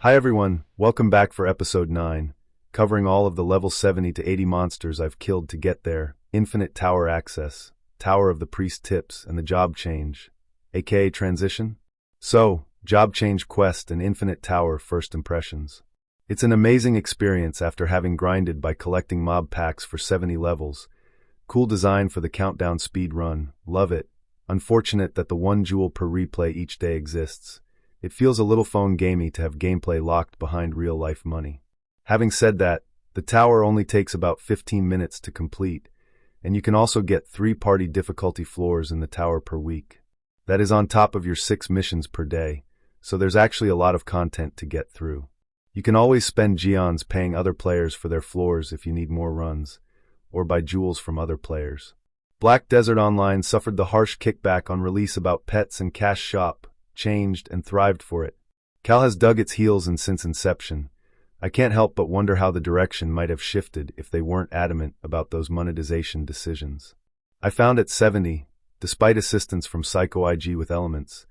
Hi everyone, welcome back for episode 9, covering all of the level 70 to 80 monsters I've killed to get there, infinite tower access, Tower of the Priest tips, and the job change, aka transition. So, job change quest and infinite tower first impressions. It's an amazing experience after having grinded by collecting mob packs for 70 levels. Cool design for the countdown speed run, love it. Unfortunate that the 1 jewel per replay each day exists. It feels a little phone gamey to have gameplay locked behind real-life money. Having said that, the tower only takes about 15 minutes to complete, and you can also get 3-party difficulty floors in the tower per week. That is on top of your 6 missions per day, so there's actually a lot of content to get through. You can always spend geons paying other players for their floors if you need more runs, or buy jewels from other players. Black Desert Online suffered the harsh kickback on release about pets and cash shop, changed and thrived for it. Cal has dug its heels in since inception. I can't help but wonder how the direction might have shifted if they weren't adamant about those monetization decisions. I found at 70, despite assistance from Psycho IG with elements,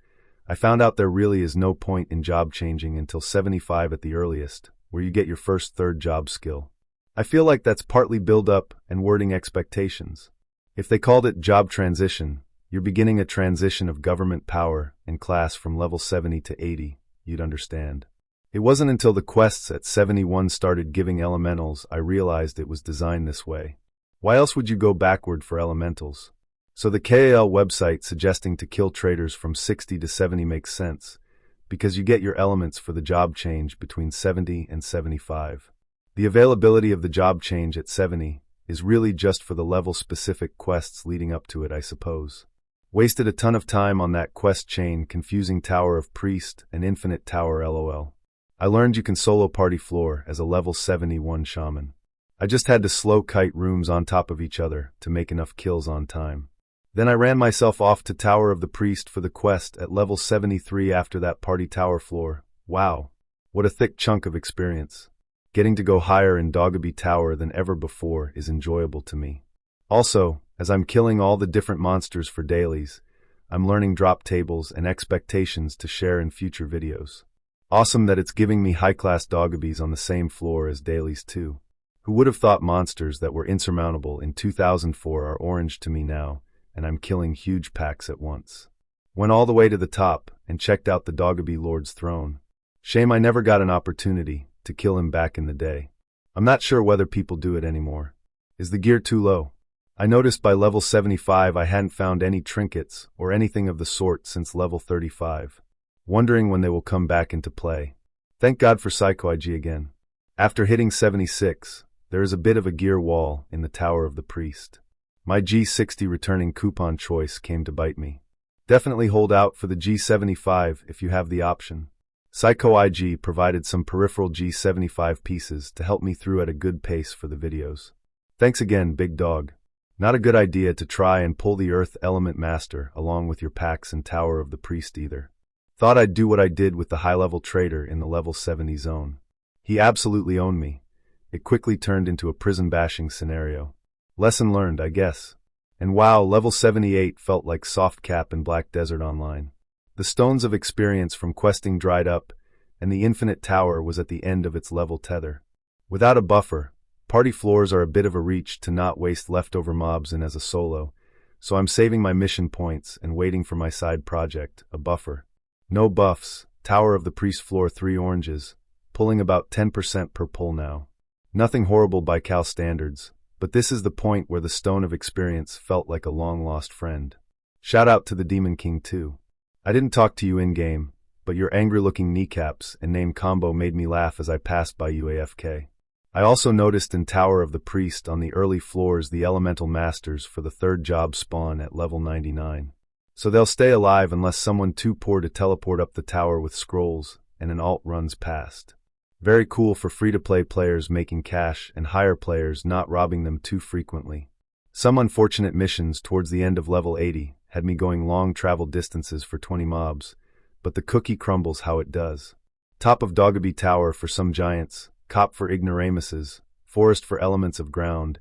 I found out there really is no point in job changing until 75 at the earliest, where you get your first third job skill. I feel like that's partly build up and wording expectations. If they called it job transition, you're beginning a transition of government power and class from level 70 to 80, you'd understand. It wasn't until the quests at 71 started giving elementals I realized it was designed this way. Why else would you go backward for elementals? So the KAL website suggesting to kill traders from 60 to 70 makes sense, because you get your elements for the job change between 70 and 75. The availability of the job change at 70 is really just for the level-specific quests leading up to it, I suppose. Wasted a ton of time on that quest chain confusing Tower of Priest and Infinite Tower LOL. I learned you can solo party floor as a level 71 shaman. I just had to slow kite rooms on top of each other to make enough kills on time. Then I ran myself off to Tower of the Priest for the quest at level 73 after that party tower floor. Wow, what a thick chunk of experience. Getting to go higher in Doggebi Tower than ever before is enjoyable to me. Also, as I'm killing all the different monsters for dailies, I'm learning drop tables and expectations to share in future videos. Awesome that it's giving me high-class Doggebis on the same floor as dailies too. Who would have thought monsters that were insurmountable in 2004 are orange to me now, and I'm killing huge packs at once. Went all the way to the top and checked out the Doggebi Lord's throne. Shame I never got an opportunity to kill him back in the day. I'm not sure whether people do it anymore. Is the gear too low? I noticed by level 75 I hadn't found any trinkets or anything of the sort since level 35. Wondering when they will come back into play. Thank God for Psycho IG again. After hitting 76, there is a bit of a gear wall in the Tower of the Priest. My G60 returning coupon choice came to bite me. Definitely hold out for the G75 if you have the option. Psycho IG provided some peripheral G75 pieces to help me through at a good pace for the videos. Thanks again, big dog. Not a good idea to try and pull the Earth Element Master along with your packs in Tower of the Priest either. Thought I'd do what I did with the high-level trader in the level 70 zone. He absolutely owned me. It quickly turned into a prison-bashing scenario. Lesson learned, I guess. And wow, level 78 felt like soft cap in Black Desert Online. The stones of experience from questing dried up, and the infinite tower was at the end of its level tether. Without a buffer, party floors are a bit of a reach to not waste leftover mobs in as a solo, so I'm saving my mission points and waiting for my side project, a buffer. No buffs, Tower of the Priest floor 3 oranges, pulling about 10% per pull now. Nothing horrible by Cal standards, but this is the point where the stone of experience felt like a long-lost friend. Shout out to the Demon King too. I didn't talk to you in-game, but your angry-looking kneecaps and name combo made me laugh as I passed by you AFK. I also noticed in Tower of the Priest on the early floors the Elemental Masters for the third job spawn at level 99. So they'll stay alive unless someone too poor to teleport up the tower with scrolls and an alt runs past. Very cool for free-to-play players making cash and higher players not robbing them too frequently. Some unfortunate missions towards the end of level 80 had me going long travel distances for 20 mobs, but the cookie crumbles how it does. Top of Doggebi Tower for some giants, cop for ignoramuses, forest for elements of ground,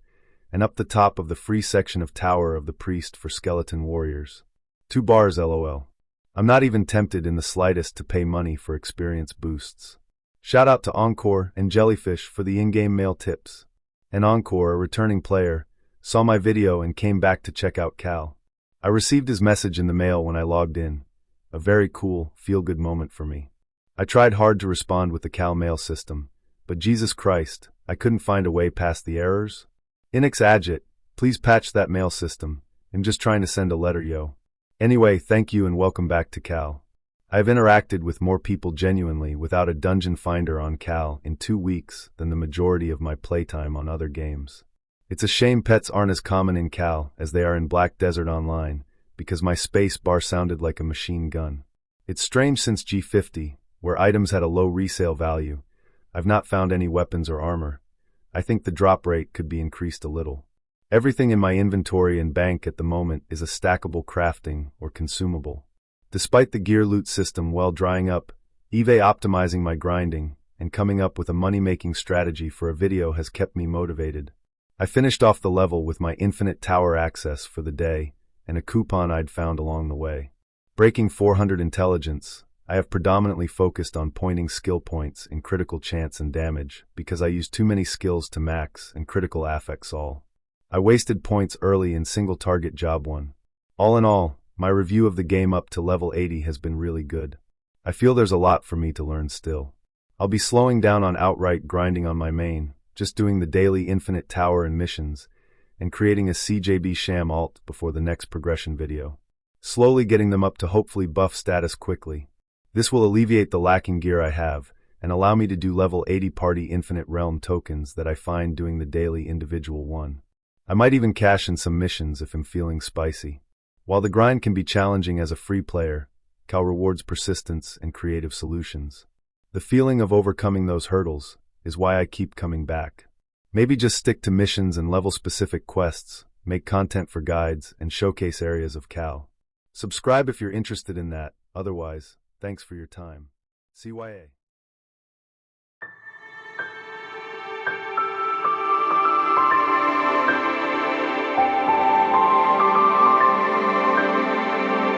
and up the top of the free section of Tower of the Priest for skeleton warriors. 2 bars LOL. I'm not even tempted in the slightest to pay money for experience boosts. Shout out to Encore and Jellyfish for the in-game mail tips. And Encore, a returning player, saw my video and came back to check out Kal. I received his message in the mail when I logged in. A very cool, feel-good moment for me. I tried hard to respond with the Kal mail system, but Jesus Christ, I couldn't find a way past the errors. Inix Agit, please patch that mail system. I'm just trying to send a letter, yo. Anyway, thank you and welcome back to Kal. I have interacted with more people genuinely without a dungeon finder on Kal in 2 weeks than the majority of my playtime on other games. It's a shame pets aren't as common in Kal as they are in Black Desert Online, because my space bar sounded like a machine gun. It's strange since G50, where items had a low resale value, I've not found any weapons or armor. I think the drop rate could be increased a little. Everything in my inventory and bank at the moment is a stackable crafting or consumable. Despite the gear loot system well drying up, eBay optimizing my grinding and coming up with a money-making strategy for a video has kept me motivated. I finished off the level with my infinite tower access for the day and a coupon I'd found along the way. Breaking 400 intelligence, I have predominantly focused on pointing skill points in critical chance and damage because I use too many skills to max and critical affects all. I wasted points early in single target job 1. All in all, my review of the game up to level 80 has been really good. I feel there's a lot for me to learn still. I'll be slowing down on outright grinding on my main, just doing the daily infinite tower and missions, and creating a CJB sham alt before the next progression video. Slowly getting them up to hopefully buff status quickly. This will alleviate the lacking gear I have, and allow me to do level 80 party infinite realm tokens that I find doing the daily individual one. I might even cash in some missions if I'm feeling spicy. While the grind can be challenging as a free player, Kal rewards persistence and creative solutions. The feeling of overcoming those hurdles is why I keep coming back. Maybe just stick to missions and level-specific quests, make content for guides, and showcase areas of Kal. Subscribe if you're interested in that, otherwise, thanks for your time. CYA.